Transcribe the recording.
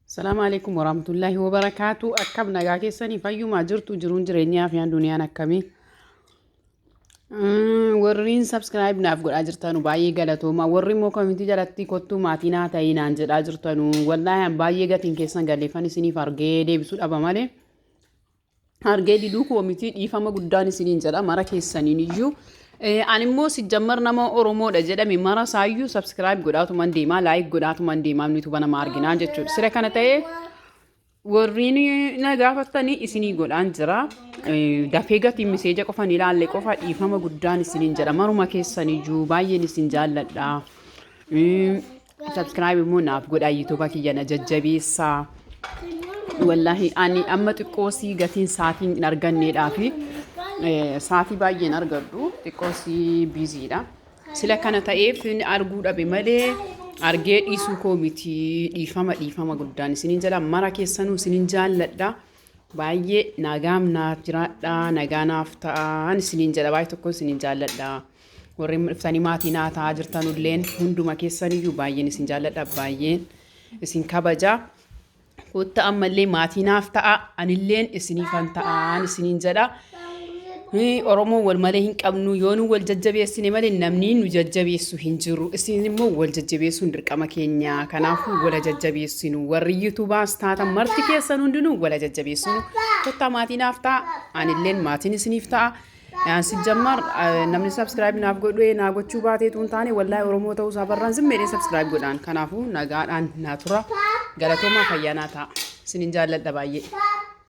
السلام عليكم ورحمة الله وبركاته. أكب نجاكي سني فيو ما جرتو جرون جرينيا في دنيا نكمي. ورين سبسكرايب نافقول أجرتانو باي قالتو ما ورين مو كومنتي جرتي كتو ماتينا تاين أنجل أجرتانو والله باي قاتين كيسان قال لي فاني سني فارجيدي بسود أبا مالي أرجيدي دوكو ومتي يفهم قداني سنين جرا مرة كيساني نيجو animmoo si jammar nama Oromoodha jedhame mara saayyuu subscribe godhaatu man deema like godhaatu man deema nuti banama arginaa jechuudha. Sira kana ta'ee warriin na gaafatanii isinii godhaan jira. Dafee gatii miseeja qofan ilaalle qofa dhiifama guddaan isiniin jedha. Maruma keessaniyyuu baay'een isin jaalladha. Subscribe immoo naaf godhaa YouTube kiyya na jajjabeessaa. Wallahi ani amma xiqqoosii gatiin saatiin hin arganneedhaafi saatii baay'een argadhu xiqqoosii biiziidha. Sila kana ta'eef arguu dhabe malee argee dhiisuu koo miti dhiifama guddaan isiniin jedha. Mara keessanuu isiniin jaalladha. Baay'ee nagaam naaf jiraadha. Nagaa naaf ta'an isiniin jedha. Baay'ee tokko isiniin jaalladha. Warri dhuftanii maatii naa ta'aa jirtanulleen hunduma keessaniyyuu baay'een isin jaalladha. Baay'een isin kabaja. Kutta ammallee maatii naaf ta'a. Anilleen isiniifan ta'an isiniin jedha. Oromoo wal malee hin qabnu yoonu wal jajjabeessine malee namni nu jajjabeessu hin jiru. Isin immoo wal jajjabeessuun dirqama keenya. Kanaafuu wal jajjabeessinu. Warri YouTube'aas taatan marti keessan hundinuu wal jajjabeessinu. Kutta maatii naaf ta'a. Anilleen maatiin isiniif ta'a. Si jammar namni subscribe naaf godhu naa gochuu baateetu hin taane wallahi Oromoo ta'uu isaa barraan zimmeedhee subscribe godhaan. Kanaafuu nagaadhaan naa tura. Galatoomaa fayyaa naa ta'a. Isiniin jaalladha baay'ee.